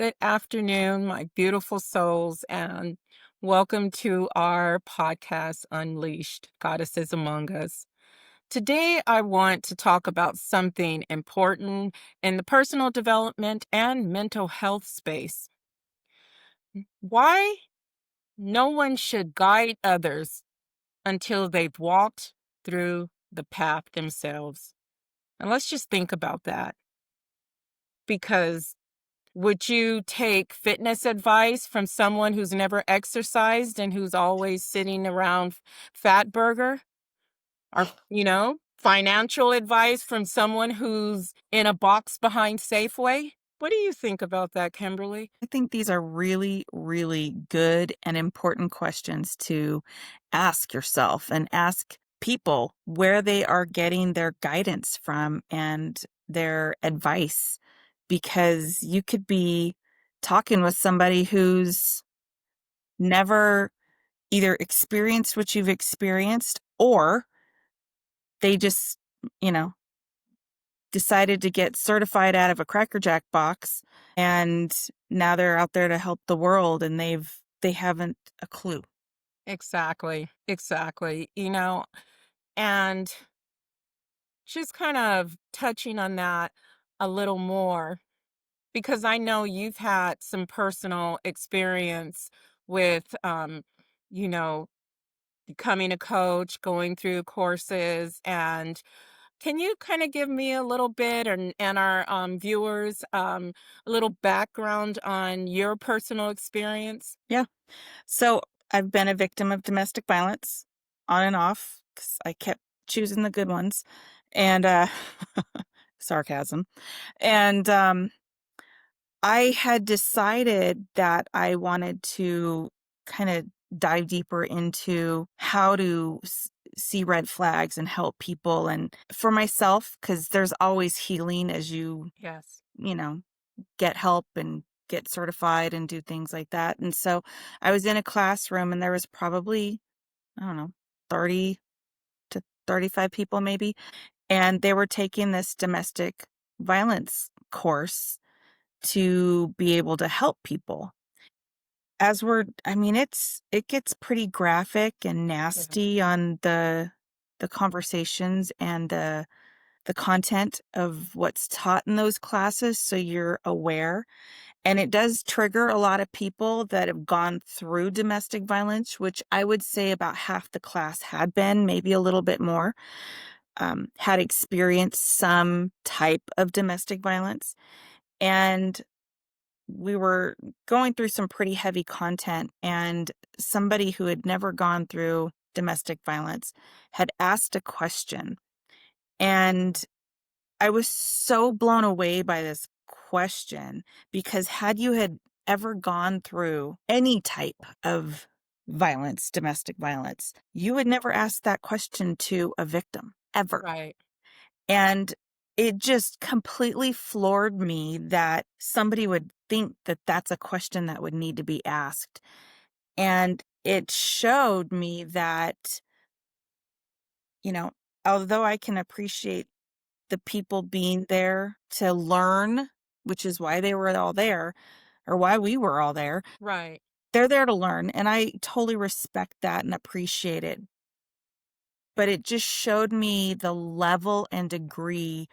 Good afternoon, my beautiful souls, and welcome to our podcast, Unleashed Goddesses Among Us. Today, I want to talk about something important in the personal development and mental health space. Why no one should guide others until they've walked through the path themselves. And let's just think about that because would you take fitness advice from someone who's never exercised and who's always sitting around fat burger? Or, financial advice from someone who's in a box behind Safeway? What do you think about that, Kimberly? I think these are really, really good and important questions to ask yourself and ask people where they are getting their guidance from and their advice. Because you could be talking with somebody who's never either experienced what you've experienced or they just, you know, decided to get certified out of a Cracker Jack box, and now they're out there to help the world, and they haven't a clue. Exactly, exactly. And just kind of touching on that a little more, because I know you've had some personal experience with, you know, becoming a coach, going through courses, and can you kind of give me a little bit and our viewers a little background on your personal experience? Yeah. So, I've been a victim of domestic violence on and off because I kept choosing the good ones, and, sarcasm, and, I had decided that I wanted to kinda dive deeper into how to see red flags and help people, and for myself, because there's always healing as Yes. you know, get help and get certified and do things like that, and so I was in a classroom and there was probably, I don't know, 30 to 35 people maybe, and they were taking this domestic violence course to be able to help people. As we're I mean, it gets pretty graphic and Yeah. nasty on the conversations and the content of what's taught in those classes, so you're aware, and it does trigger a lot of people that have gone through domestic violence, which I would say about half the class had been, maybe a little bit more, had experienced some type of domestic violence, and we were going through some pretty heavy content, and somebody who had never gone through domestic violence had asked a question, and I was so blown away by this question because had you had ever gone through any type of violence, domestic violence, you would never ask that question to a victim ever. Right. And it just completely floored me that somebody would think that that's a question that would need to be asked. And it showed me that, you know, although I can appreciate the people being there to learn, which is why they were all there or why we were all there, Right. they're there to learn. And I totally respect that and appreciate it. But it just showed me the level and degree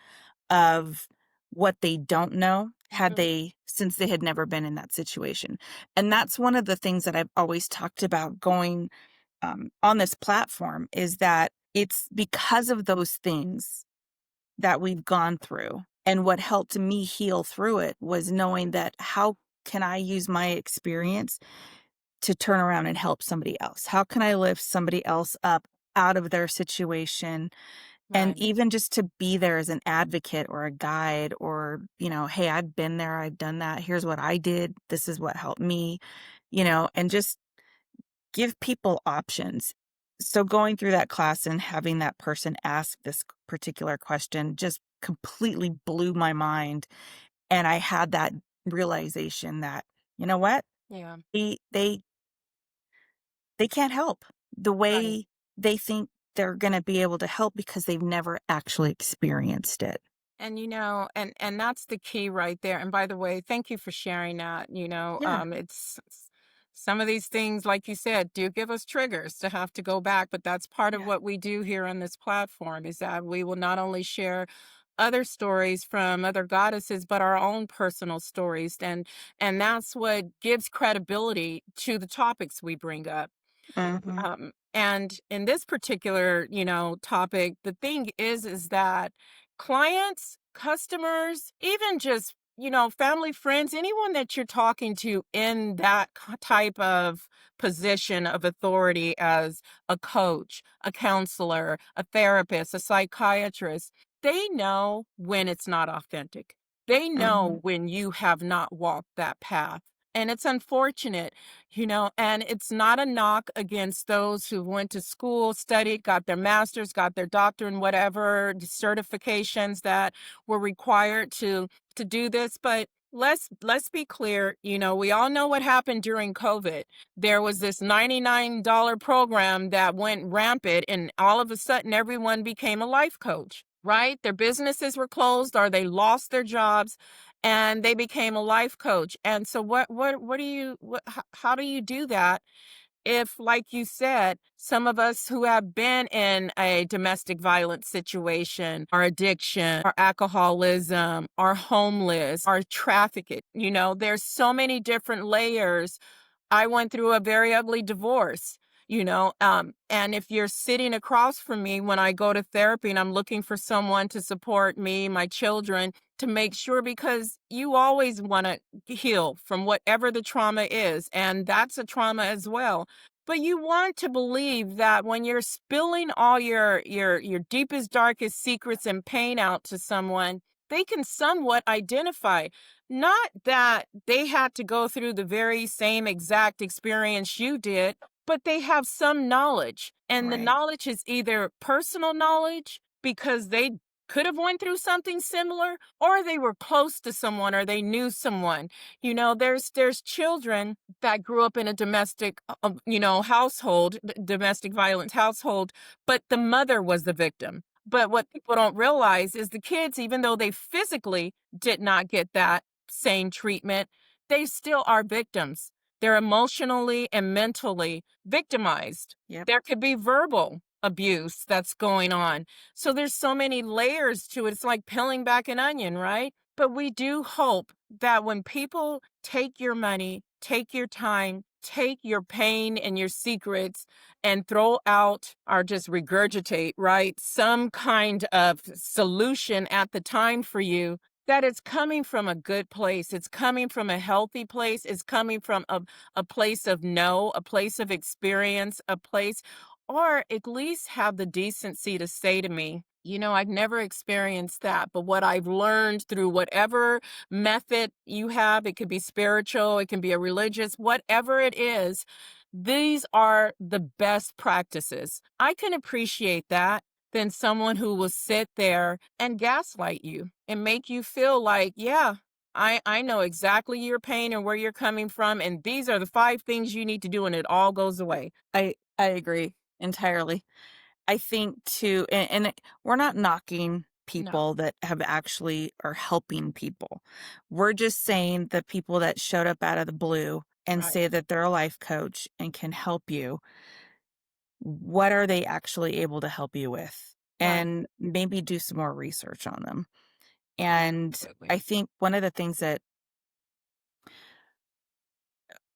of what they don't know Mhm. since they had never been in that situation. And that's one of the things that I've always talked about going on this platform is that it's because of those things that we've gone through. And what helped me heal through it was knowing that how can I use my experience to turn around and help somebody else? How can I lift somebody else up out of their situation, and Right. even just to be there as an advocate or a guide or, "Hey, I've been there, I've done that. Here's what I did. This is what helped me," and just give people options. So going through that class and having that person ask this particular question just completely blew my mind, and I had that realization that, you know what? Yeah. They they can't help the Right. way they think they're gonna be able to help because they've never actually experienced it. And that's the key right there. And by the way, thank you for sharing that. Yeah, Some of these things, like you said, do give us triggers to have to go back, but that's part of yeah. what we do here on this platform is that we will not only share other stories from other goddesses, but our own personal stories. And that's what gives credibility to the topics we bring up. Mhm, And in this particular, topic, the thing is that clients, customers, even just, family, friends, anyone that you're talking to in that type of position of authority as a coach, a counselor, a therapist, a psychiatrist, they know when it's not authentic. They mhm, know when you have not walked that path. And it's unfortunate, and it's not a knock against those who went to school, studied, got their master's, got their doctorate, and whatever the certifications that were required to do this. But let's be clear, we all know what happened during COVID. There was this $99 program that went rampant, and all of a sudden everyone became a life coach. Right? Their businesses were closed or they lost their jobs and they became a life coach. And so what do you how do you do that if, like you said, some of us who have been in a domestic violence situation, our addiction, our alcoholism, our homeless, our trafficking, there's so many different layers. I went through a very ugly divorce, and if you're sitting across from me when I go to therapy and I'm looking for someone to support me, my children, to make sure because you always want to heal from whatever the trauma is, and that's a trauma as well. But you want to believe that when you're spilling all your deepest, darkest secrets and pain out to someone, they can somewhat identify. Not that they had to go through the very same exact experience you did, but they have some knowledge. And the right. knowledge is either personal knowledge because they could have went through something similar or they were close to someone or they knew someone. There's children that grew up in a domestic household, domestic violence household, but the mother was the victim. But what people don't realize is the kids, even though they physically did not get that same treatment, they still are victims. They're emotionally and mentally victimized. Yep. There could be verbal abuse that's going on. So there's so many layers to it. It's like peeling back an onion, right? But we do hope that when people take your money, take your time, take your pain and your secrets and throw out or just regurgitate, right? Some kind of solution at the time for you, that it's coming from a good place. It's coming from a healthy place. It's coming from a place of know, a place of experience, a place, or at least have the decency to say to me, I've never experienced that, but what I've learned through whatever method you have, it could be spiritual, it can be a religious, whatever it is, these are the best practices. I can appreciate that than someone who will sit there and gaslight you and make you feel like, yeah, I know exactly your pain and where you're coming from. And these are the 5 things you need to do, and it all goes away. I agree entirely. I think too, we're not knocking No, people that have actually are helping people. We're just saying the people that showed up out of the blue and right, say that they're a life coach and can help you, what are they actually able to help you with? right. And maybe do some more research on them. And I Absolutely. think one of the things that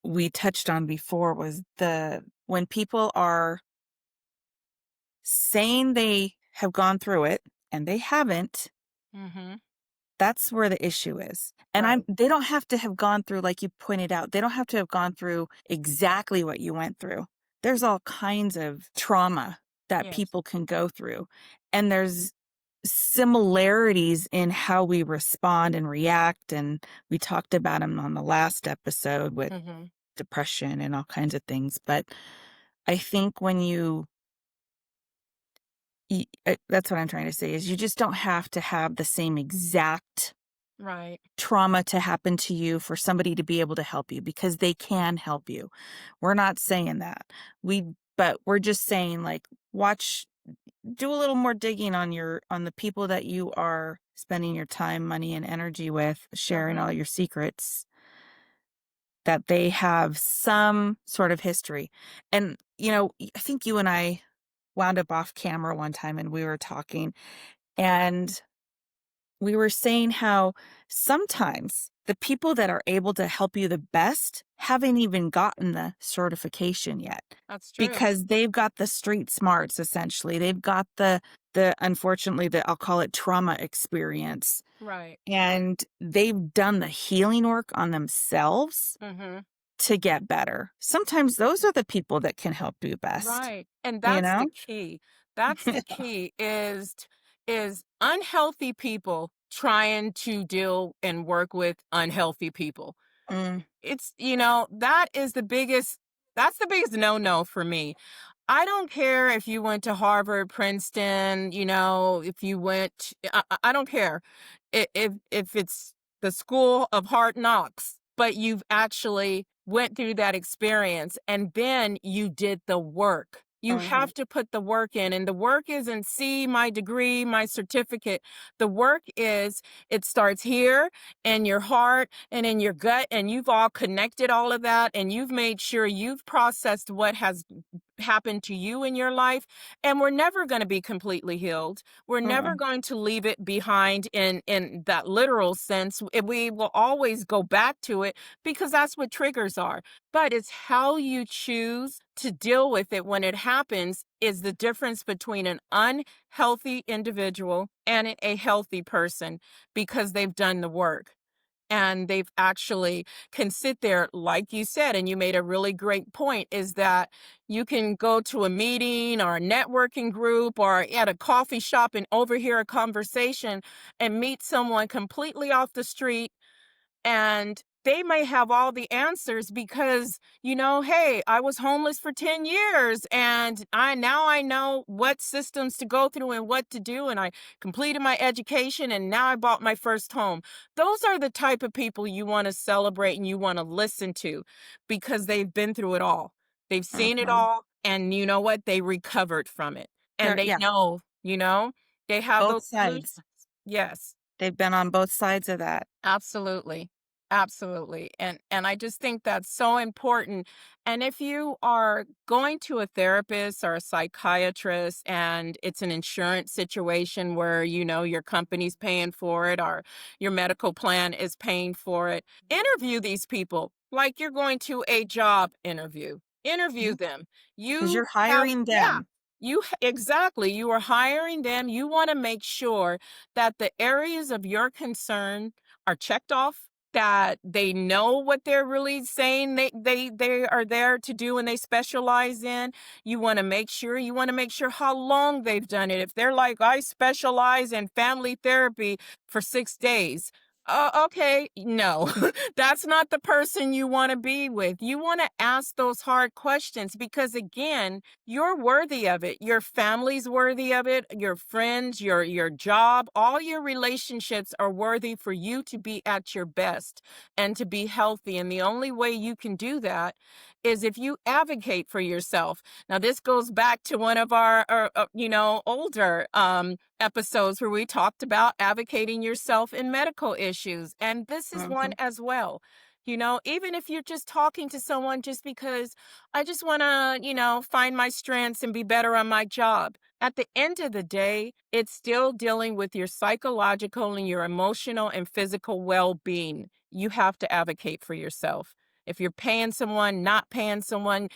we touched on before was the when people are saying they have gone through it and they haven't, Mm-hmm. that's where the issue is. And Right. they don't have to have gone through, like you pointed out, they don't have to have gone through exactly what you went through. There's all kinds of trauma that Yes. people can go through. And there's similarities in how we respond and react. And we talked about them on the last episode with Mm-hmm. depression and all kinds of things. But I think when that's what I'm trying to say is you just don't have to have the same exact Right. trauma to happen to you for somebody to be able to help you because they can help you. We're not saying that. But we're just saying like watch do a little more digging on the people that you are spending your time, money, and energy with, sharing Mhm. all your secrets, that they have some sort of history. And, I think you and I wound up off camera one time and we were talking, and we were saying how sometimes the people that are able to help you the best haven't even gotten the certification yet That's true. because they've got the street smarts essentially. They've got the unfortunately the I'll call it trauma experience, Right. and they've done the healing work on themselves Mhm. to get better. Sometimes those are the people that can help you best, Right, and you that's the know? key. That's the key is unhealthy people trying to deal and work with unhealthy people. Mm, It's that is the biggest that's the biggest no-no for me. I don't care if you went to Harvard, Princeton, if you went I don't care. If it's the school of hard knocks, but you've actually went through that experience and then you did the work. You mhm, have to put the work in, and the work isn't see my degree, my certificate. The work is it starts here in your heart and in your gut, and you've all connected all of that, and you've made sure you've processed what has happened to you in your life, and we're never going to be completely healed. We're never mm-mm, going to leave it behind in that literal sense. We will always go back to it because that's what triggers are. But it's how you choose to deal with it when it happens is the difference between an unhealthy individual and a healthy person, because they've done the work and they've actually can sit there like you said, and you made a really great point, is that you can go to a meeting or a networking group or at a coffee shop and overhear a conversation and meet someone completely off the street, and they may have all the answers because, hey, I was homeless for 10 years and I know what systems to go through and what to do, and I completed my education and now I bought my first home. Those are the type of people you want to celebrate and you want to listen to because they've been through it all. They've seen it mhm. all, and you know what? They recovered from it. And There, they yeah, know, they have both those solutions. sides. Yes. They've been on both sides of that. Absolutely. Absolutely. And I just think that's so important. And if you are going to a therapist or a psychiatrist and it's an insurance situation where your company's paying for it or your medical plan is paying for it, interview these people like you're going to a job interview. Interview them. Because You you're have hiring yeah, them. exactly. You are hiring them. You want to make sure that the areas of your concern are checked off, that they know what they're really saying they are there to do and they specialize in. You want to make sure how long they've done it. If they're like, I specialize in family therapy for 6 days, okay, no. That's not the person you want to be with. You want to ask those hard questions because, again, you're worthy of it. Your family's worthy of it. Your friends, your job, all your relationships are worthy for you to be at your best and to be healthy. And the only way you can do that is if you advocate for yourself. Now, this goes back to one of our older episodes where we talked about advocating yourself in medical issues, and this is one Mhm, as well. Even if you're just talking to someone just because I just want to, find my strengths and be better on my job. At the end of the day, it's still dealing with your psychological and your emotional and physical well being. You have to advocate for yourself. If you're paying someone, not paying someone,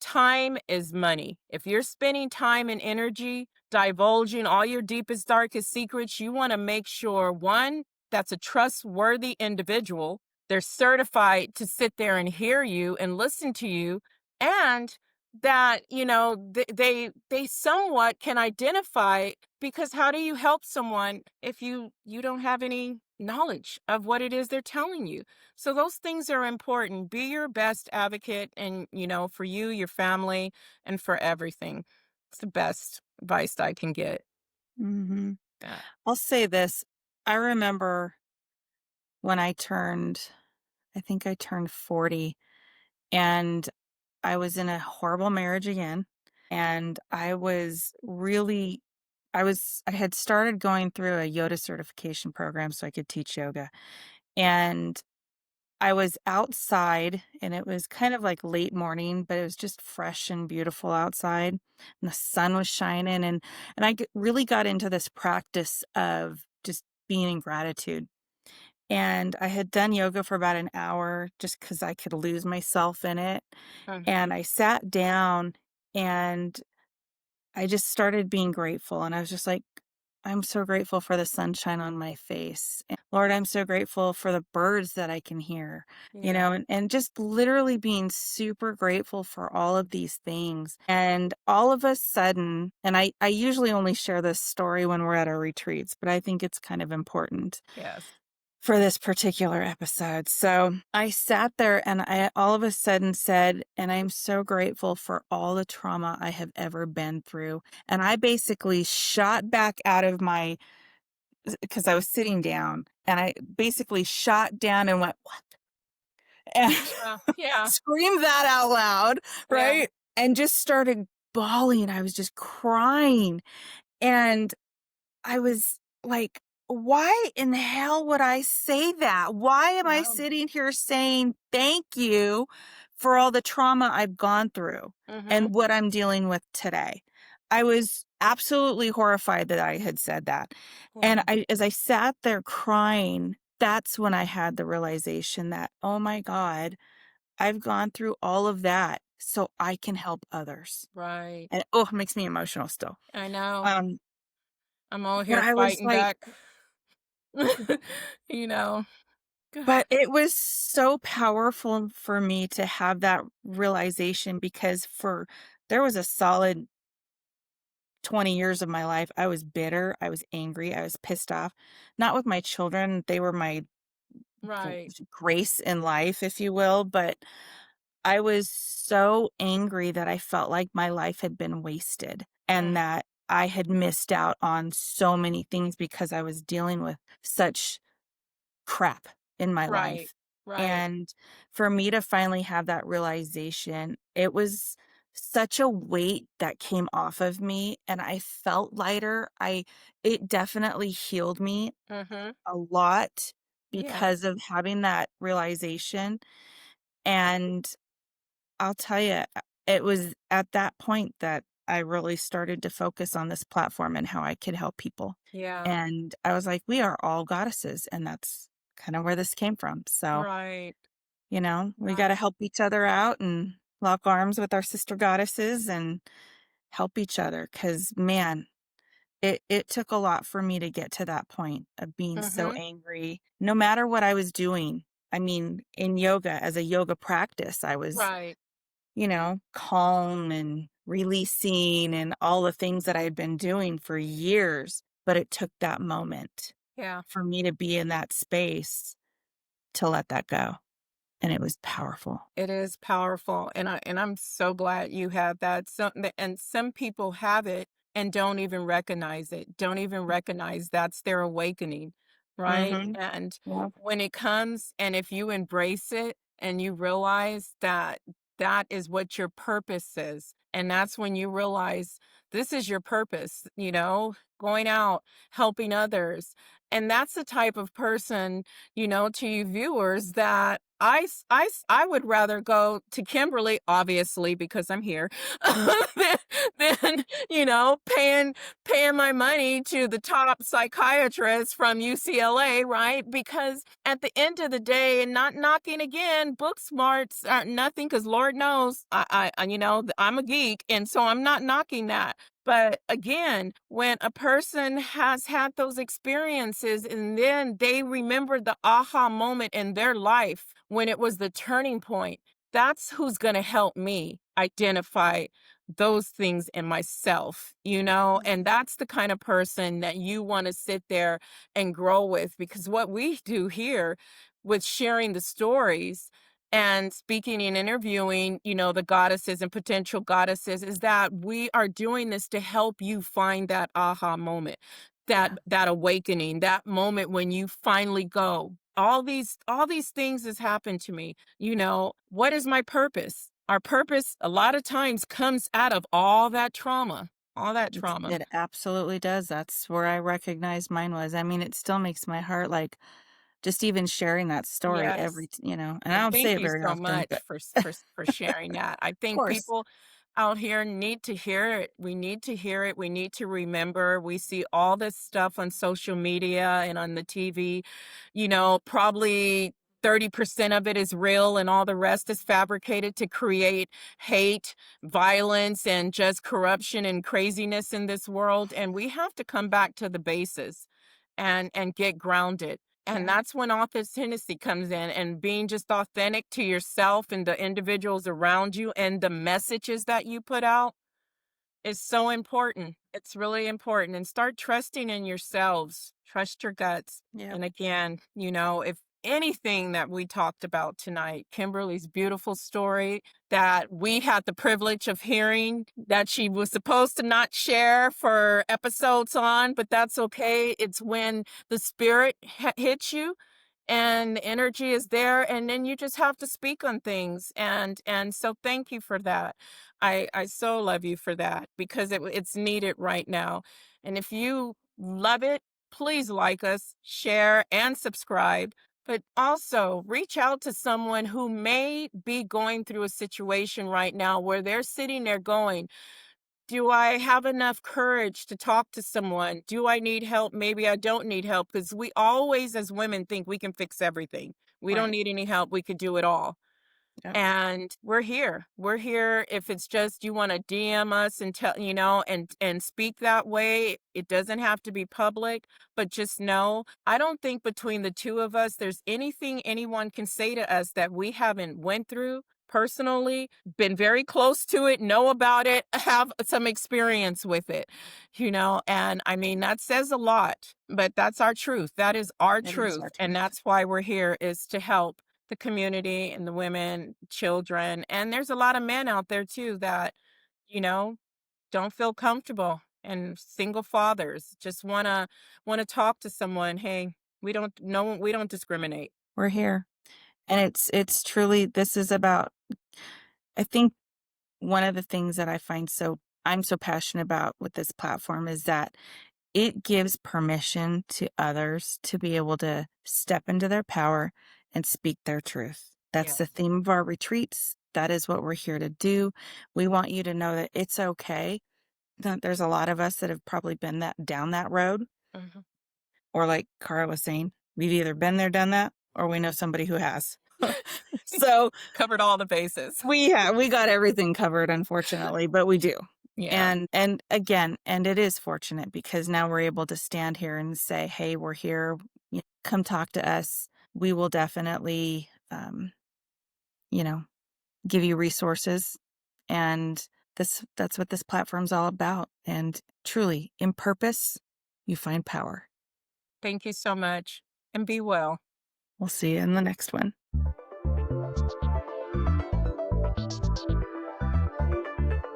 time is money. If you're spending time and energy divulging all your deepest, darkest secrets, you want to make sure one, that's a trustworthy individual. They're certified to sit there and hear you and listen to you, and that they somewhat can identify, because how do you help someone if you don't have any knowledge of what it is they're telling you? So those things are important. Be your best advocate, and for you, your family, and for everything. It's the best advice I can get. mhm. Yeah. I'll say this, I remember when I think I turned 40, and I was in a horrible marriage again, and I was really I had started going through a yoga certification program so I could teach yoga, and I was outside, and it was kind of like late morning, but it was just fresh and beautiful outside, and the sun was shining, and really got into this practice of just being in gratitude. And I had done yoga for about an hour just because I could lose myself in it, Mhm. and I sat down, and I just started being grateful, and I was just like, "I'm so grateful for the sunshine on my face. And Lord, I'm so grateful for the birds that I can hear," Yeah. and just literally being super grateful for all of these things. And all of a sudden, and I usually only share this story when we're at our retreats, but I think it's kind of important Yes. for this particular episode. So I sat there and I all of a sudden said, and I'm so grateful for all the trauma I have ever been through. And I basically shot back out of my, because I was sitting down, and I basically shot down and went, what? And Yeah. Yeah. screamed that out loud, Yeah. right? And just started bawling. I was just crying. And I was like, "Why in the hell would I say that? Why am I No. sitting here saying thank you for all the trauma I've gone through Mhm. and what I'm dealing with today?" I was absolutely horrified that I had said that. Yeah. And as I sat there crying, that's when I had the realization that, "Oh my God, I've gone through all of that so I can help others." Right. And, oh, it makes me emotional still. I know. Um, I'm all but here I was fighting like, back. You know? but it was so powerful for me to have that realization, because for there was a solid 20 years of my life, I was bitter, I was angry, I was pissed off, not with my children, they were my gr Right. grace in life, if you will, but I was so angry that I felt like my life had been wasted and Mm. that I had missed out on so many things because I was dealing with such crap in my Right. life. Right. And for me to finally have that realization, it was such a weight that came off of me, and I felt lighter. It definitely healed me Mhm. a lot Yeah. because of having that realization. And I'll tell you, it was at that point that I really started to focus on this platform and how I could help people. Yeah. And I was like, we are all goddesses. And that's kind of where this came from. So, Right. we got to Right. help each other out and lock arms with our sister goddesses and help each other. Cause man, it took a lot for me to get to that point of being so Mhm. angry, no matter what I was doing. I mean, in yoga, as a yoga practice, I was, Right. calm and releasing and all the things that I had been doing for years. But it took that moment Yeah. for me to be in that space to let that go. And it was powerful. It is powerful, and I'm so glad you have that. And some people have it and don't even recognize it. Don't even recognize that's their awakening, right? Mhm. And Yep. when it comes, and if you embrace it and you realize that that is what your purpose is, and that's when you realize this is your purpose, going out, helping others. And that's the type of person, to you viewers, that I would rather go to Kimberly, obviously, because I'm here, than, paying my money to the top psychiatrist from UCLA, right? Because at the end of the day, and not knocking again, book smarts are nothing, because Lord knows I'm a geek, and so I'm not knocking that. But again, when a person has had those experiences and then they remember the aha moment in their life when it was the turning point, that's who's going to help me identify those things in myself, and that's the kind of person that you want to sit there and grow with, because what we do here with sharing the stories and speaking and interviewing, the goddesses and potential goddesses, is that we are doing this to help you find that aha moment, Yeah. that awakening, that moment when you finally go, all these things has happened to me. What is my purpose? Our purpose a lot of times comes out of all that trauma. all that trauma. It absolutely does. That's where I recognize mine was. I mean, it still makes my heart, like, just even sharing that story Yes. and I And don't say thank it you very so often, much but for sharing that. I of think course. people out here need to hear it. We need to hear it. We need to remember. We see all this stuff on social media and on the TV. Probably 30% of it is real and all the rest is fabricated to create hate, violence, and just corruption and craziness in this world. And we have to come back to the bases and get grounded. And Yeah. that's when authenticity comes in, and being just authentic to yourself and the individuals around you and the messages that you put out is so important. It's really important. And start trusting in yourselves. Trust your guts. Yep. And again, if anything that we talked about tonight, Kimberly's beautiful story that we had the privilege of hearing that she was supposed to not share for episodes on, but that's okay. It's when the spirit hits you and the energy is there, and then you just have to speak on things, and so thank you for that. I so love you for that because it's needed right now. And if you love it, please like us, share, and subscribe, but also reach out to someone who may be going through a situation right now where they're sitting there going, do I have enough courage to talk to someone? Do I need help? Maybe I don't need help, because we always, as women, think we can fix everything. We don't Right. need any help. We could do it all. Yep. And we're here. We're here. If it's just you want to DM us and tell, and speak that way, it doesn't have to be public, but just know, I don't think between the two of us there's anything anyone can say to us that we haven't went through personally, been very close to it, know about it, have some experience with it, and I mean that says a lot, but that's our truth. That is our It is truth, our and truth. that's why we're here, is to help the community and the women, children, and there's a lot of men out there too that, you know, don't feel comfortable, and single fathers just wanna talk to someone. Hey, we don't discriminate. We're here. And it's truly this is about I think one of the things that I'm so passionate about with this platform is that it gives permission to others to be able to step into their power and speak their truth. That's the Yes. theme of our retreats. That is what we're here to do. We want you to know that it's okay. That there's a lot of us that have probably been that down that road, Mhm. or like Cara was saying, we've either been there, done that, or we know somebody who has. So Covered all the bases. we got everything covered, unfortunately, but we do. Yeah. And again, and it is fortunate because now we're able to stand here and say, "Hey, we're here. Come talk to us. We will definitely, you know, give you resources." And that's what this platform's all about. And truly, in purpose, you find power. Thank you so much, and be well. We'll see you in the next one.